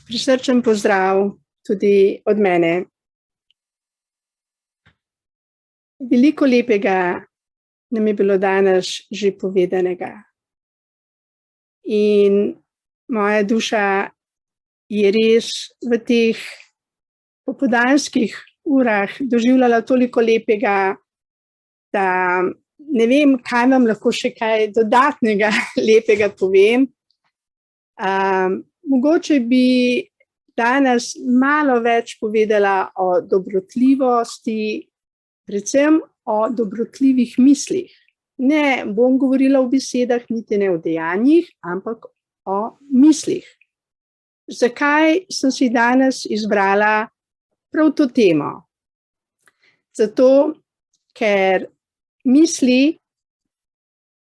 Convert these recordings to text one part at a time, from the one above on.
Prisrčen pozdrav tudi od mene. Veliko lepega nam je bilo danes že povedanega. In moja duša je res v teh popoldanskih urah doživljala toliko lepega, da ne vem, kaj vam lahko še kaj dodatnega lepega povem. Mogoče bi danes malo več povedala o dobrotljivosti, predvsem o dobrotljivih mislih. Ne bom govorila o besedah, niti ne o dejanjih, ampak o mislih. Zakaj sem si danes izbrala prav to temo? Zato, ker misli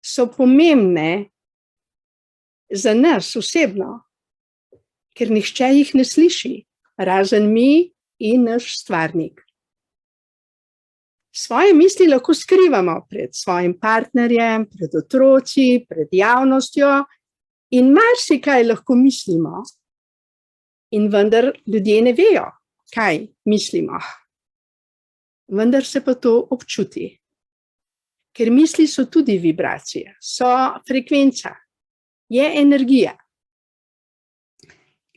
so pomembne za nas osebno, ker nihče jih ne sliši, razen mi in naš stvarnik. Svoje misli lahko skrivamo pred svojim partnerjem, pred otroci, pred javnostjo in marsikaj lahko mislimo. In vendar ljudje ne vejo, kaj mislimo. Vendar se pa to občuti. Ker misli so tudi vibracije, so frekvenca, je energija.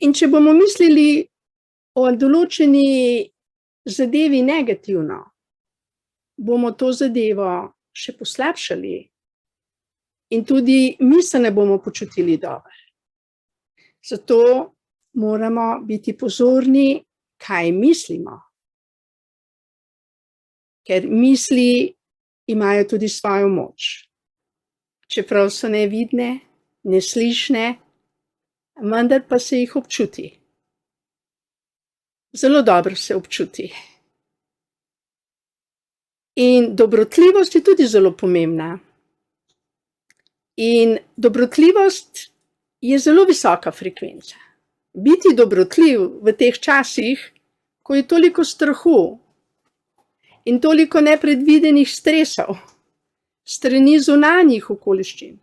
In če bomo mislili o določeni zadevi negativno, bomo to zadevo še poslabšali in tudi mi se ne bomo počutili dobro. Zato moramo biti pozorni, kaj mislimo. Ker misli imajo tudi svojo moč. Čeprav so nevidne, neslišne, vendar pa se jih občuti. Zelo dobro se občuti. In dobrotljivost je tudi zelo pomembna. In dobrotljivost je zelo visoka frekvenca. Biti dobrotljiv v teh časih, ko je toliko strahu in toliko nepredvidenih stresov, strani zunanjih okoliščin,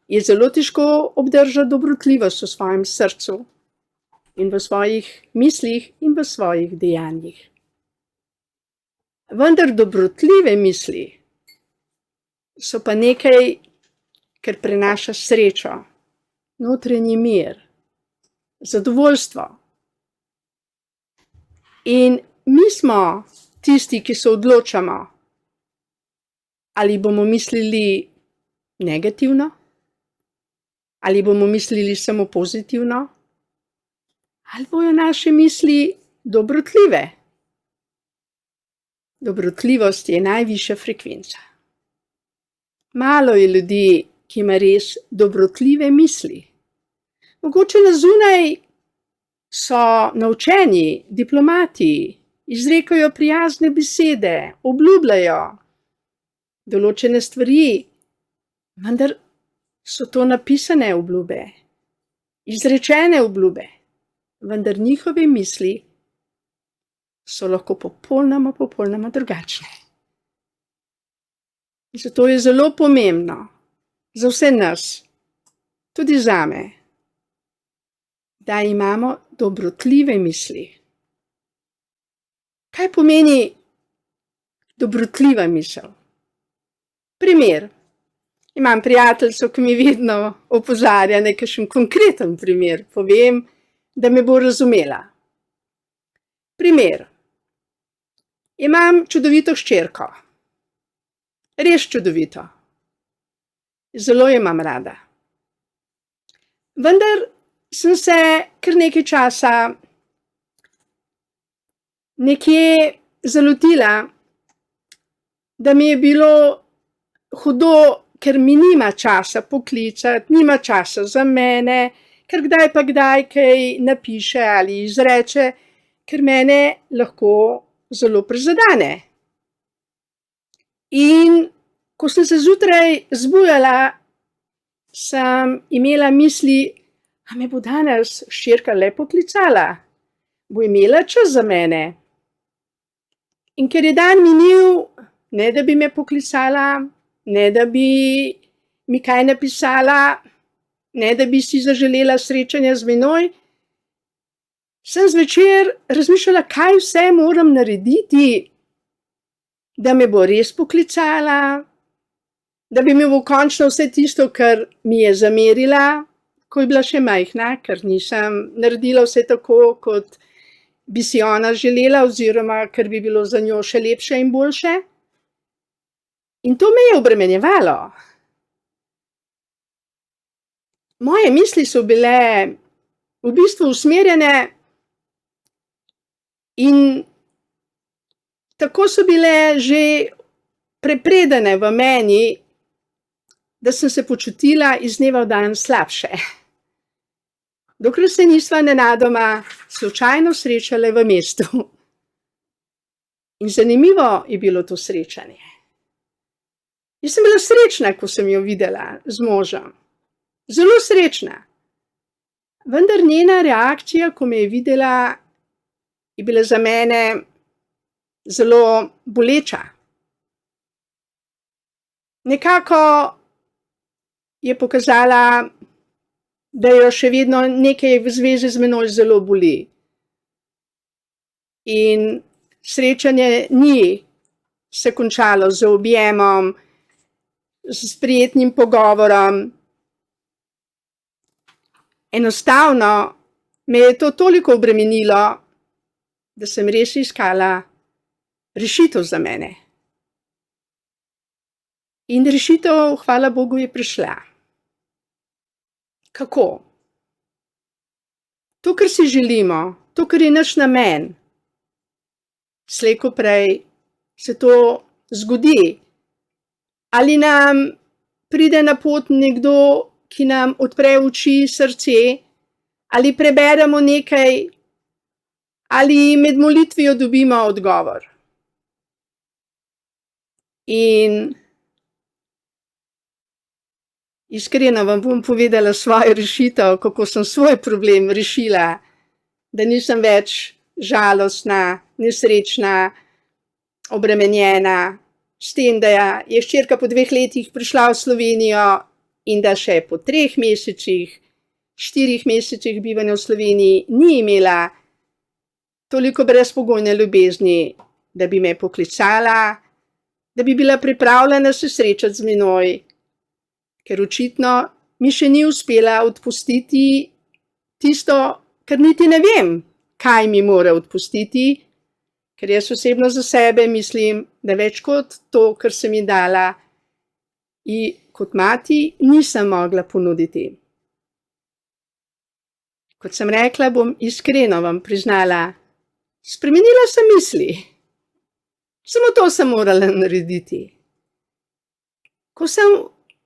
je zelo težko obdržati dobrotljivost v svojem srcu in v svojih mislih in v svojih dejanjih. Vendar dobrotljive misli so pa nekaj, kar prenaša srečo, notranji mir, zadovoljstvo. In mi smo tisti, ki se odločamo, ali bomo mislili negativno, ali bomo mislili samo pozitivno, ali bojo naše misli dobrotljive. Dobrotljivost je najvišja frekvenca. Malo je ljudi, ki ima res dobrotljive misli. Mogoče na zunaj so naučeni, diplomati, izrekajo prijazne besede, obljubljajo določene stvari, vendar so to napisane obljube, izrečene obljube, vendar njihove misli so lahko popolnoma drugačne. Zato je zelo pomembno za vse nas, tudi zame, da imamo dobrotljive misli. Kaj pomeni dobrotljiva misel? Primer. Imam prijateljico, ki mi vedno opozarja na kakšen konkreten primer. Povem, da me bo razumela. Primer. Imam čudovito hčerko. Res čudovito. Zelo jo imam rada. Vendar sem se kar nekaj časa nekje zalotila, da mi je bilo hudo, ker mi nima časa poklicati, nima časa za mene, ker kdaj pa kdaj kaj napiše ali izreče, ker mene lahko zelo prizadene. In ko sem se zjutraj zbujala, sem imela misli, a me bo danes hčerka le poklicala, bo imela čas za mene. In ker je dan minil, ne da bi me poklicala, ne da bi mi kaj napisala, ne da bi si zaželela srečanja z menoj, sem zvečer razmišljala, kaj vse moram narediti, da me bo res poklicala, da bi mi bo končno vse tisto, kar mi je zamerila, ko je bila še majhna, ker nisem naredila vse tako, kot bi si ona želela, oziroma ker bi bilo za njo še lepše in boljše. In to me je obremenjevalo. Moje misli so bile v bistvu usmerjene in tako so bile že prepredene v meni, da sem se počutila iz dneva v dan slabše. Dokler se nisva nenadoma slučajno srečale v mestu. In zanimivo je bilo to srečanje. Jaz sem bila srečna, ko sem jo videla z možem. Zelo srečna. Vendar njena reakcija, ko me je videla, je bila za mene zelo boleča. Nekako je pokazala, da jo še vedno nekaj v zvezi z menoj zelo boli. In srečanje ni se končalo z objemom, s prijetnim pogovorom. Enostavno me je to toliko obremenilo, da sem res iskala rešitev za mene. In rešitev, hvala Bogu, je prišla. Kako? To, kar si želimo, to, kar je naš namen, slej ko prej se to zgodi. Ali nam pride na pot nekdo, ki nam odpre oči, srce, ali preberemo nekaj, ali med molitvijo dobimo odgovor. In iskreno vam bom povedala svojo rešitev, kako sem svoj problem rešila, da nisem več žalostna, nesrečna, obremenjena, s tem, da je hčerka po 2 letih prišla v Slovenijo in da še po 3 mesecih, 4 mesecih bivanja v Sloveniji ni imela toliko brezpogojne ljubezni, da bi me poklicala, da bi bila pripravljena se srečati z menoj, ker očitno mi še ni uspela odpustiti tisto, kar niti ne vem, kaj mi mora odpustiti, ker jaz osebno za sebe mislim, da več kot to, kar sem ji dala, ji kot mati nisem mogla ponuditi. Kot sem rekla, bom iskreno vam priznala, spremenila sem misli. Samo to sem morala narediti. Ko sem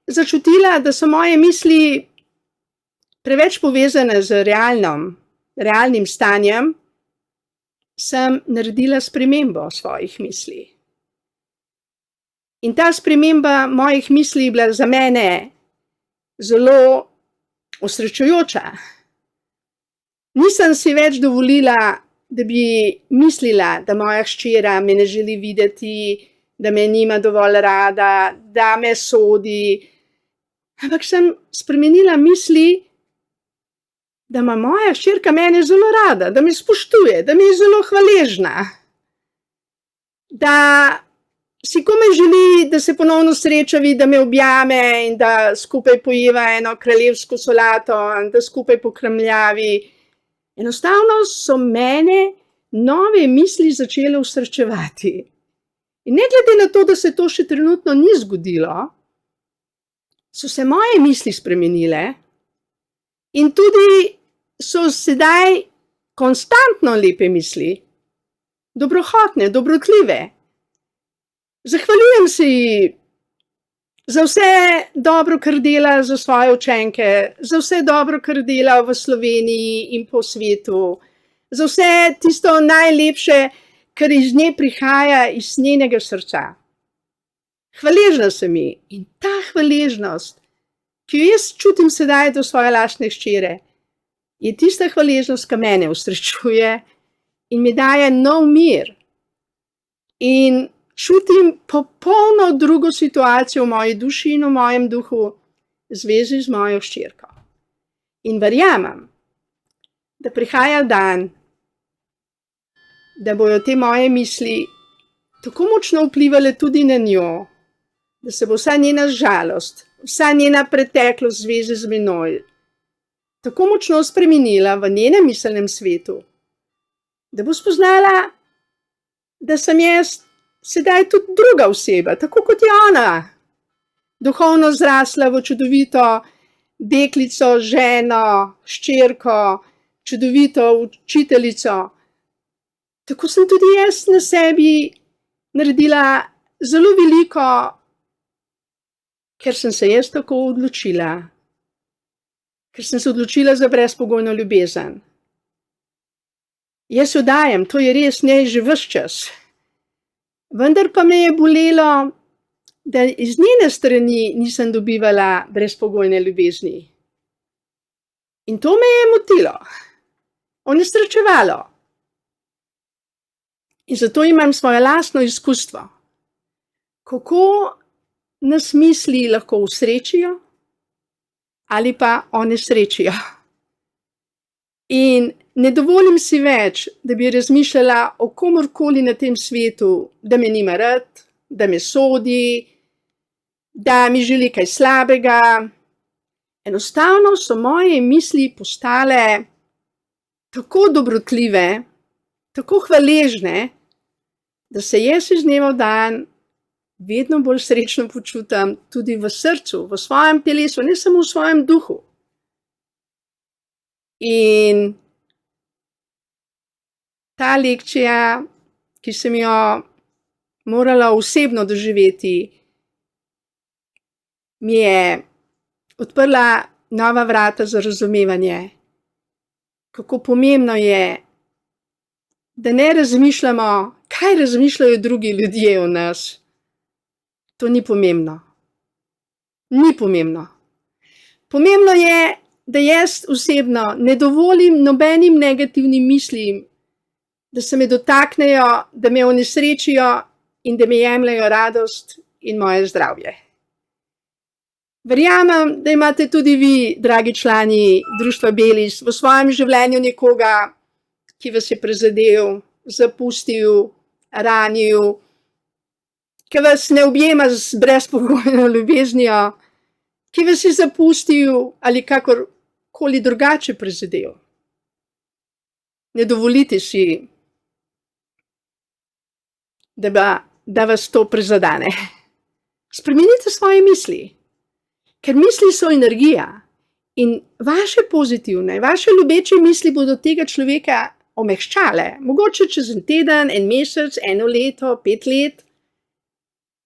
začutila, da so moje misli preveč povezane z realnim stanjem, sem naredila spremembo svojih misli. In ta sprememba mojih misli je bila za mene zelo osrečujoča. Nisem si več dovolila, da bi mislila, da moja hčera me ne želi videti, da me nima dovolj rada, da me sodi. Ampak sem spremenila misli, da ima moja hčerka mene zelo rada, da me spoštuje, da mi je zelo hvaležna, da si komaj želi, da se ponovno srečavi, da me objame in da skupaj pojeva eno kraljevsko solato in da skupaj pokramljavi. Enostavno so mene nove misli začele osrečevati. In ne glede na to, da se to še trenutno ni zgodilo, so se moje misli spremenile in tudi so sedaj konstantno lepe misli, dobrohotne, dobrotljive. Zahvaljujem se ji za vse dobro, kar dela za svoje učenke, za vse dobro, kar dela v Sloveniji in po svetu, za vse tisto najlepše, kar iz nje prihaja iz njenega srca. Hvaležna sem ji in ta hvaležnost, ki jo jaz čutim sedaj do svoje lastne hčere, je tista hvaležnost, ki mene osrečuje in mi daje nov mir. In čutim popolno drugo situacijo v moji duši in v mojem duhu v zvezi z mojo hčerko. In verjamem, da prihaja dan, da bojo te moje misli tako močno vplivale tudi na njo, da se bo vsa njena žalost, vsa njena preteklost v zvezi z menoj tako močno spremenila v njenem miselnem svetu, da bo spoznala, da sem jaz sedaj tudi druga oseba, tako kot je ona, duhovno zrasla v čudovito deklico, ženo, hčerko, čudovito učiteljico. Tako sem tudi jaz na sebi naredila zelo veliko, ker sem se jaz tako odločila. Ker sem se odločila za brezpogojno ljubezen. Jaz jo dajem, to je res, njej že ves čas. Vendar pa me je bolelo, da iz njene strani nisem dobivala brezpogojne ljubezni. In to me je motilo, onesrečevalo. In zato imam svoje lastno izkustvo, kako nas misli lahko usrečijo ali pa onesrečijo. In ne dovolim si več, da bi razmišljala o komorkoli na tem svetu, da me nima rad, da me sodi, da mi želi kaj slabega. Enostavno so moje misli postale tako dobrotljive, tako hvaležne, da se jaz iz dneva v dan vedno bolj srečno počutim tudi v srcu, v svojem telesu, ne samo v svojem duhu. In ta lekcija, ki sem jo morala osebno doživeti, mi je odprla nova vrata za razumevanje, kako pomembno je, da ne razmišljamo, kaj razmišljajo drugi ljudje o nas. To ni pomembno. Ni pomembno. Pomembno je, da jaz osebno ne dovolim nobenim negativnim mislim, da se me dotaknejo, da me onesrečijo in da me jemljejo radost in moje zdravje. Verjamem, da imate tudi vi, dragi člani Društva Belis, v svojem življenju nekoga, ki vas je prizadel, zapustil, ranil, ki vas ne objema z brezpogojno ljubeznijo, ki vas je zapustil ali kakorkoli drugače prizadel. Ne dovolite si, da vas to prizadene. Spremenite svoje misli, ker misli so energija in vaše pozitivne, vaše ljubeče misli bodo tega človeka omehčale, mogoče čez en teden, en mesec, 1 leto, 5 let.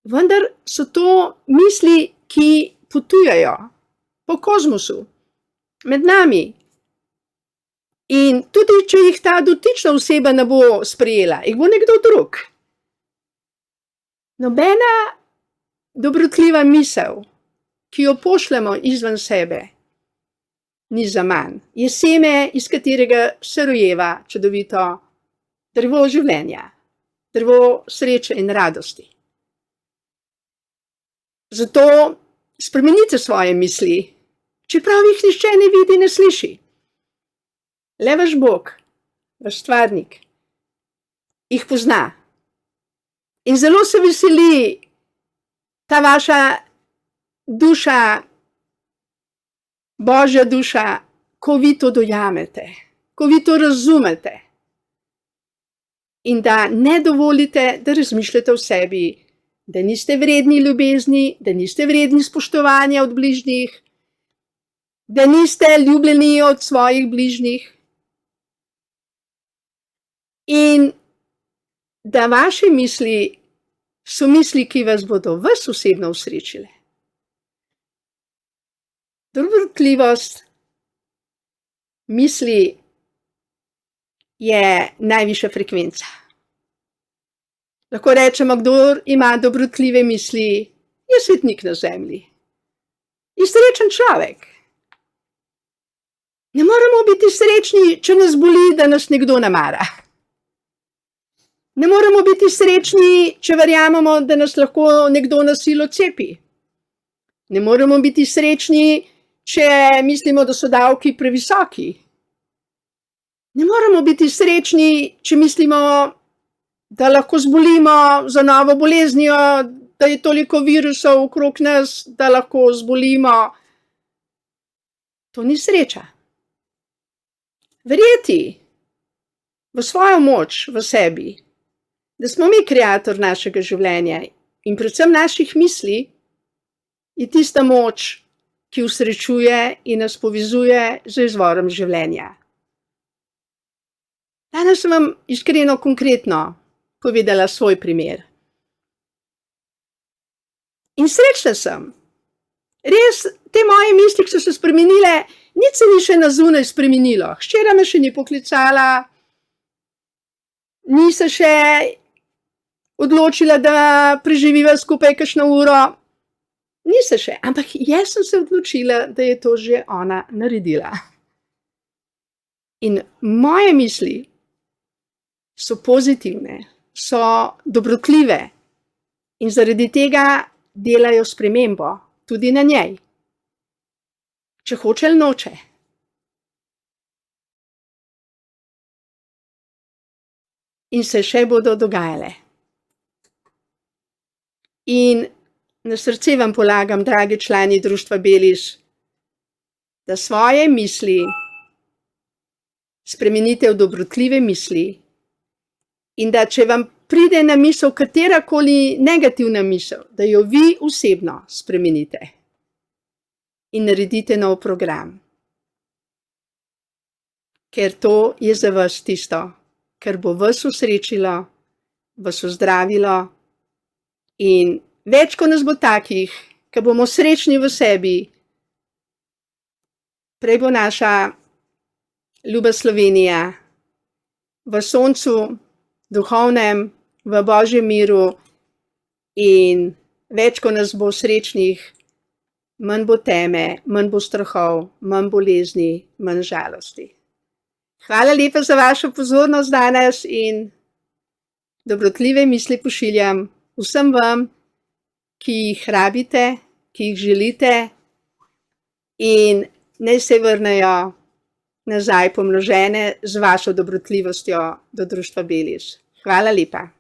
Vendar so to misli, ki potujejo po kozmosu, med nami. In tudi, če jih ta dotična oseba ne bo sprejela, jih bo nekdo drug. Nobena dobrotljiva misel, ki jo pošljemo izven sebe, ni zaman. Je seme, iz katerega se rojeva čudovito drevo življenja, drevo sreče in radosti. Zato spremenite svoje misli, čeprav jih nihče ne vidi, ne sliši. Le vaš Bog, vaš stvarnik, jih pozna. In zelo se veseli ta vaša duša, Božja duša, ko vi to dojamete, ko vi to razumete. In da ne dovolite, da razmišljate o sebi, da niste vredni ljubezni, da niste vredni spoštovanja od bližnjih, da niste ljubljeni od svojih bližnjih. In da vaše misli so misli, ki vas bodo vas osebno usrečile. Dobrotljivost misli je najvišja frekvenca. Lahko rečemo, kdor ima dobrotljive misli, je svetnik na zemlji. Je srečen človek. Ne moremo biti srečni, če nas boli, da nas nekdo ne mara. Ne moremo biti srečni, če verjamemo, da nas lahko nekdo na silo cepi. Ne moremo biti srečni, če mislimo, da so davki previsoki. Ne moremo biti srečni, če mislimo, da lahko zbolimo za novo boleznijo, da je toliko virusov okrog nas, da lahko zbolimo. To ni sreča. Verjeti v svojo moč v sebi, da smo mi kreator našega življenja in predvsem naših misli, je tista moč, ki usrečuje in nas povezuje z izvorom življenja. Danes sem vam iskreno, konkretno povedala svoj primer. In srečna sem. Res, te moje misli, ki so se spremenile, nič se ni še na zunaj spremenilo. Hčera me še ni poklicala, ni se še odločila, da preživiva skupaj kakšno uro. Ni se še, ampak jaz sem se odločila, da je to že ona naredila. In moje misli so pozitivne, so dobrotljive in zaradi tega delajo spremembo tudi na njej. Če hoče ali noče. In se še bodo dogajale. In na srce vam polagam, dragi člani Društva Belis, da svoje misli spremenite v dobrotljive misli in da če vam pride na misel katerakoli negativna misel, da jo vi osebno spremenite in naredite nov program. Ker to je za vas tisto, kar bo vas usrečilo, vas ozdravilo in več, ko nas bo takih, ki bomo srečni v sebi, prej bo naša ljuba Slovenija v soncu, duhovnem, v Božjem miru in več, ko nas bo srečnih, manj bo teme, manj bo strahov, manj bolezni, manj žalosti. Hvala lepa za vašo pozornost danes in dobrotljive misli pošiljam vsem vam, ki jih rabite, ki jih želite in naj se vrnejo nazaj pomnožene z vašo dobrotljivostjo do Društva Belis. Hvala lepa.